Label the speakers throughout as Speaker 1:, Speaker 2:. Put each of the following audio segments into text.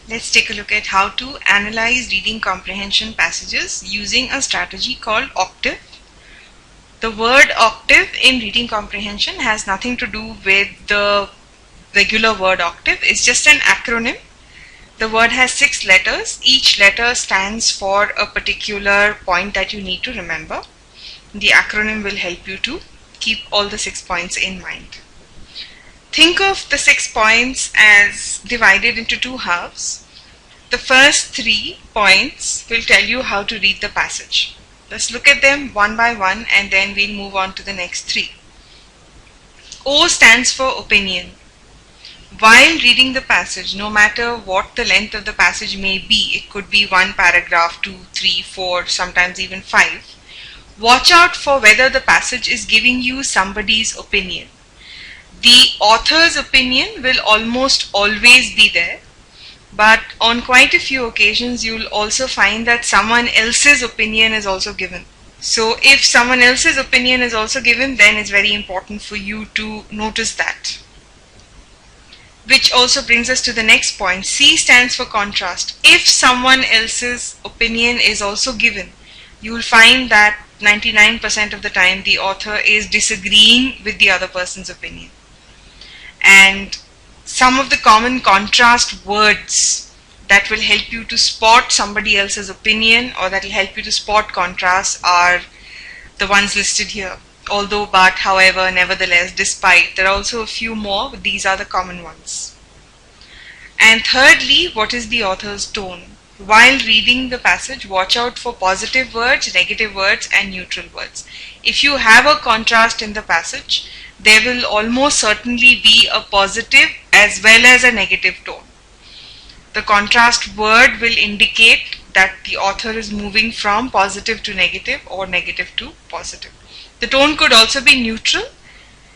Speaker 1: Let's take a look at how to analyze reading comprehension passages using a strategy called OCTAVE. The word octave in reading comprehension has nothing to do with the regular word octave. It's just an acronym. The word has 6 letters. Each letter stands for a particular point that you need to remember. The acronym will help you to keep all the 6 points in mind. Think of the 6 points as divided into 2 halves. The first 3 points will tell you how to read the passage. Let's look at them one by one and then we'll move on to the next 3. O stands for opinion. While reading the passage, no matter what the length of the passage may be, it could be 1 paragraph, 2, 3, 4, sometimes even 5, watch out for whether the passage is giving you somebody's opinion. The author's opinion will almost always be there, but on quite a few occasions you'll also find that someone else's opinion is also given. So if someone else's opinion is also given, then it's very important for you to notice that. Which also brings us to the next point. C stands for contrast. If someone else's opinion is also given, you will find that 99% of the time the author is disagreeing with the other person's opinion. And some of the common contrast words that will help you to spot somebody else's opinion or that will help you to spot contrast are the ones listed here. Although, but, however, nevertheless, despite. There are also a few more, but these are the common ones. And thirdly, what is the author's tone? While reading the passage, watch out for positive words, negative words, and neutral words. If you have a contrast in the passage, there will almost certainly be a positive as well as a negative tone. The contrast word will indicate that the author is moving from positive to negative or negative to positive. The tone could also be neutral.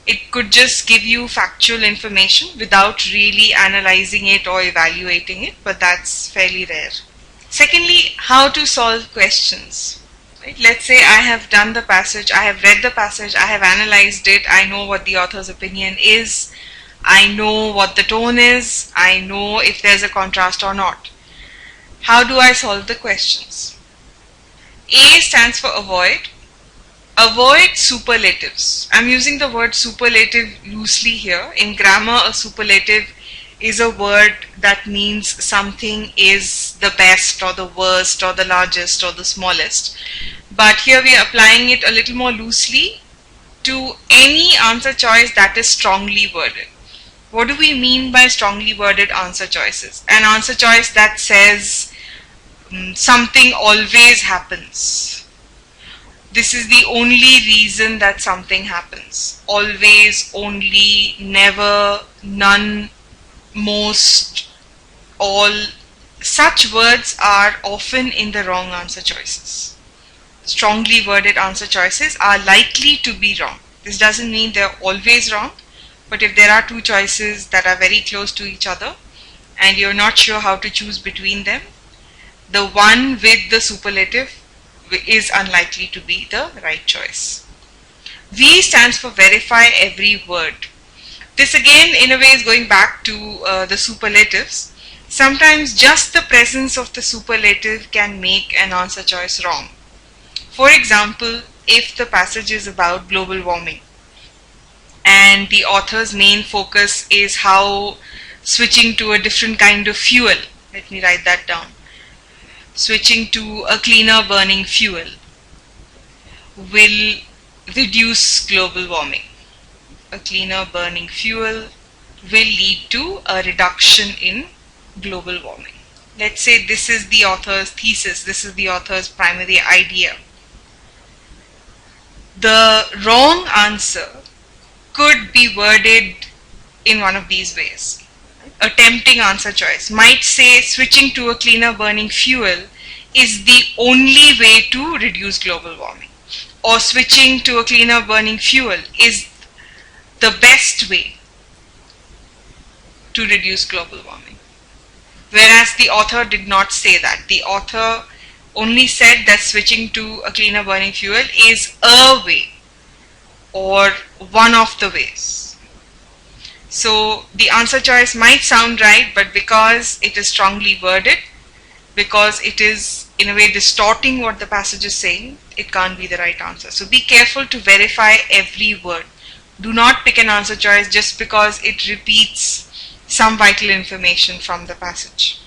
Speaker 1: It could just give you factual information without really analyzing it or evaluating it, but that's fairly rare. Secondly, how to solve questions. Right? Let's say I have done the passage, I have read the passage, I have analyzed it, I know what the author's opinion is, I know what the tone is, I know if there's a contrast or not. How do I solve the questions? A stands for avoid. Avoid superlatives. I'm using the word superlative loosely here. In grammar, a superlative is a word that means something is the best or the worst or the largest or the smallest. But here we are applying it a little more loosely to any answer choice that is strongly worded. What do we mean by strongly worded answer choices? An answer choice that says something always happens. This is the only reason that something happens. Always, only, never, none, most, all. Such words are often in the wrong answer choices. Strongly worded answer choices are likely to be wrong. This doesn't mean they're always wrong, but if there are 2 choices that are very close to each other and you're not sure how to choose between them, the one with the superlative is unlikely to be the right choice. V stands for verify every word. This again in a way is going back to the superlatives. Sometimes just the presence of the superlative can make an answer choice wrong. For example, if the passage is about global warming and the author's main focus is how switching to a different kind of fuel, let me write that down, switching to a cleaner burning fuel will reduce global warming. A cleaner burning fuel will lead to a reduction in global warming. Let's say this is the author's thesis, this is the author's primary idea. The wrong answer could be worded in one of these ways. A tempting answer choice might say switching to a cleaner burning fuel is the only way to reduce global warming, or switching to a cleaner burning fuel is the best way to reduce global warming. Whereas the author did not say that. The author only said that switching to a cleaner burning fuel is a way or one of the ways. So the answer choice might sound right, but because it is strongly worded, because it is in a way distorting what the passage is saying, it can't be the right answer. So be careful to verify every word. Do not pick an answer choice just because it repeats some vital information from the passage.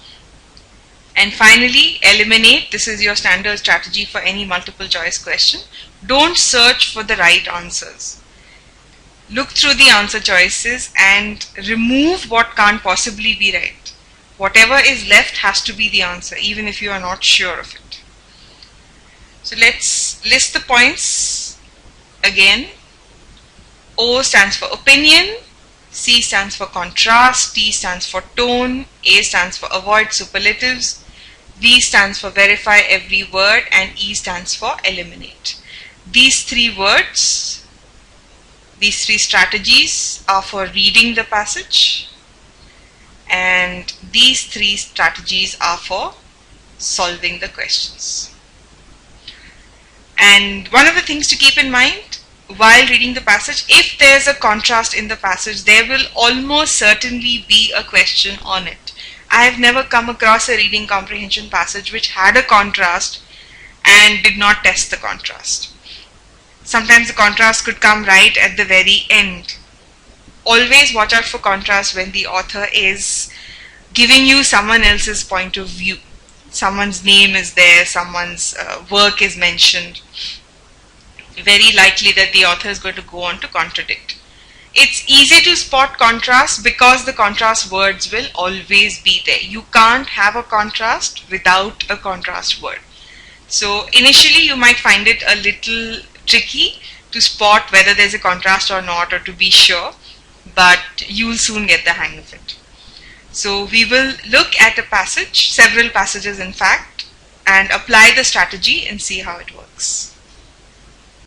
Speaker 1: And finally, eliminate. This is your standard strategy for any multiple choice question. Don't search for the right answers. Look through the answer choices and remove what can't possibly be right. Whatever is left has to be the answer, even if you are not sure of it. So let's list the points again. O stands for opinion, C stands for contrast, T stands for tone, A stands for avoid superlatives, V stands for verify every word, and E stands for eliminate. These three words, these three strategies are for reading the passage, and these three strategies are for solving the questions. And one of the things to keep in mind while reading the passage, if there's a contrast in the passage, there will almost certainly be a question on it. I have never come across a reading comprehension passage which had a contrast and did not test the contrast. Sometimes the contrast could come right at the very end. Always watch out for contrast when the author is giving you someone else's point of view. Someone's name is there, someone's work is mentioned. Very likely that the author is going to go on to contradict. It's easy to spot contrast because the contrast words will always be there. You can't have a contrast without a contrast word. So initially you might find it a little tricky to spot whether there's a contrast or not, or to be sure, but you'll soon get the hang of it. So we will look at a passage, several passages in fact, and apply the strategy and see how it works.